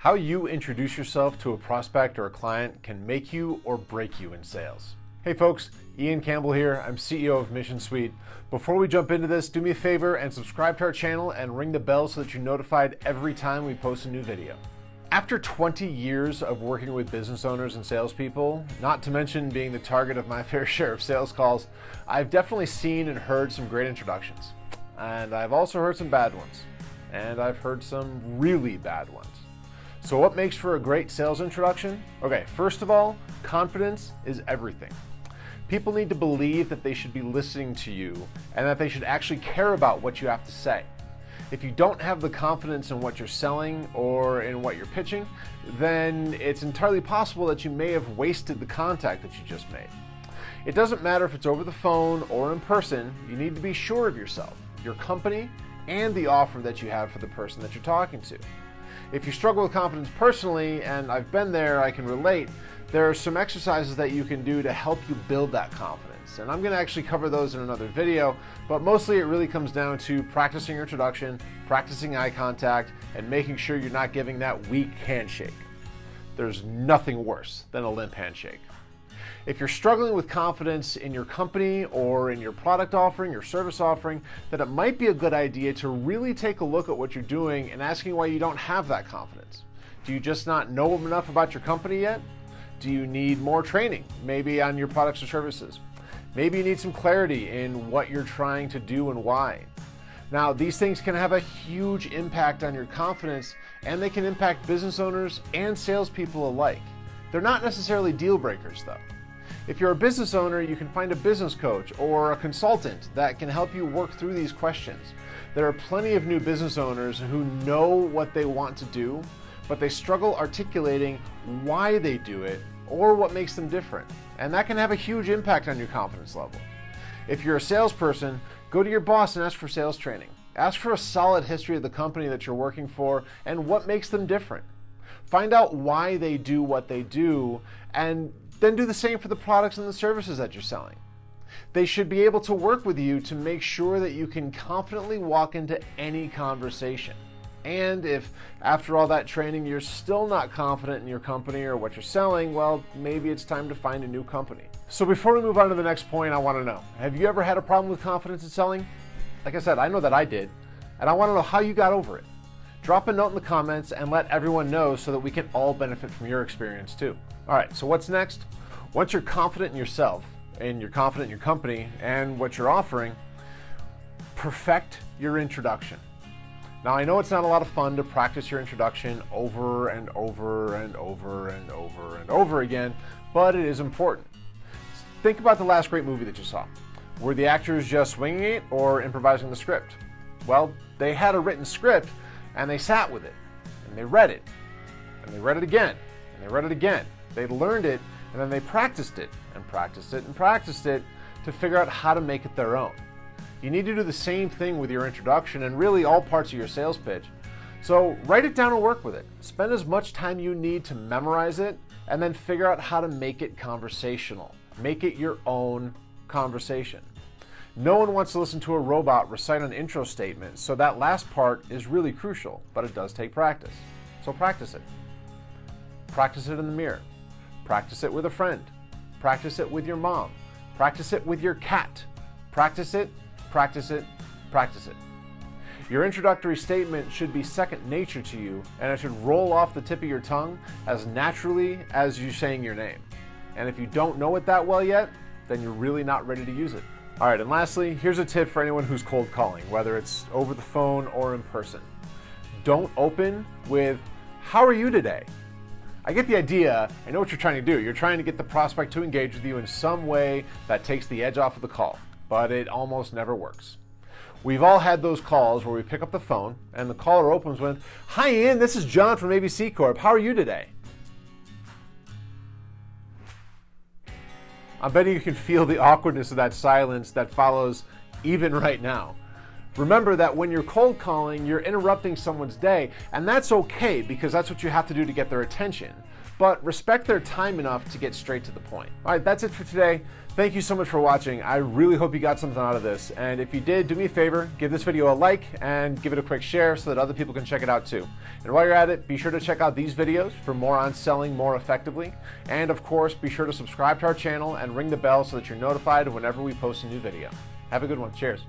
How you introduce yourself to a prospect or a client can make you or break you in sales. Hey folks, Ian Campbell here. I'm CEO of Mission Suite. Before we jump into this, do me a favor and subscribe to our channel and ring the bell so that you're notified every time we post a new video. After 20 years of working with business owners and salespeople, not to mention being the target of my fair share of sales calls, I've definitely seen and heard some great introductions. And I've also heard some bad ones. And I've heard some really bad ones. So what makes for a great sales introduction? Okay, first of all, confidence is everything. People need to believe that they should be listening to you and that they should actually care about what you have to say. If you don't have the confidence in what you're selling or in what you're pitching, then it's entirely possible that you may have wasted the contact that you just made. It doesn't matter if it's over the phone or in person, you need to be sure of yourself, your company, and the offer that you have for the person that you're talking to. If you struggle with confidence personally, and I've been there, I can relate, there are some exercises that you can do to help you build that confidence. And I'm going to actually cover those in another video, but mostly it really comes down to practicing your introduction, practicing eye contact, and making sure you're not giving that weak handshake. There's nothing worse than a limp handshake. If you're struggling with confidence in your company or in your product offering, your service offering, then it might be a good idea to really take a look at what you're doing and asking why you don't have that confidence. Do you just not know enough about your company yet? Do you need more training, maybe on your products or services? Maybe you need some clarity in what you're trying to do and why. Now, these things can have a huge impact on your confidence, and they can impact business owners and salespeople alike. They're not necessarily deal breakers, though. If you're a business owner, you can find a business coach or a consultant that can help you work through these questions. There are plenty of new business owners who know what they want to do, but they struggle articulating why they do it or what makes them different. And that can have a huge impact on your confidence level. If you're a salesperson, go to your boss and ask for sales training. Ask for a solid history of the company that you're working for and what makes them different. Find out why they do what they do, and then do the same for the products and the services that you're selling. They should be able to work with you to make sure that you can confidently walk into any conversation. And if after all that training you're still not confident in your company or what you're selling, well, maybe it's time to find a new company. So before we move on to the next point, I want to know, have you ever had a problem with confidence in selling? Like I said, I know that I did, and I want to know how you got over it. Drop a note in the comments and let everyone know so that we can all benefit from your experience too. All right, so what's next? Once you're confident in yourself and you're confident in your company and what you're offering, perfect your introduction. Now, I know it's not a lot of fun to practice your introduction over and over and over and over and over again, but it is important. Think about the last great movie that you saw. Were the actors just winging it or improvising the script? Well, they had a written script and they sat with it and they read it and they read it again and they read it again. They learned it and then they practiced it and practiced it and practiced it to figure out how to make it their own. You need to do the same thing with your introduction and really all parts of your sales pitch. So write it down and work with it. Spend as much time you need to memorize it and then figure out how to make it conversational. Make it your own conversation. No one wants to listen to a robot recite an intro statement, so that last part is really crucial, but it does take practice. So practice it. Practice it in the mirror. Practice it with a friend. Practice it with your mom. Practice it with your cat. Practice it, practice it, practice it. Your introductory statement should be second nature to you, and it should roll off the tip of your tongue as naturally as you saying your name. And if you don't know it that well yet, then you're really not ready to use it. All right, and lastly, here's a tip for anyone who's cold calling, whether it's over the phone or in person. Don't open with, "How are you today?" I get the idea. I know what you're trying to do. You're trying to get the prospect to engage with you in some way that takes the edge off of the call, but it almost never works. We've all had those calls where we pick up the phone and the caller opens with, "Hi Ian, this is John from ABC Corp. How are you today?" I bet you can feel the awkwardness of that silence that follows even right now. Remember that when you're cold calling, you're interrupting someone's day, and that's okay because that's what you have to do to get their attention. But respect their time enough to get straight to the point. All right, that's it for today. Thank you so much for watching. I really hope you got something out of this. And if you did, do me a favor, give this video a like and give it a quick share so that other people can check it out too. And while you're at it, be sure to check out these videos for more on selling more effectively. And of course, be sure to subscribe to our channel and ring the bell so that you're notified whenever we post a new video. Have a good one. Cheers.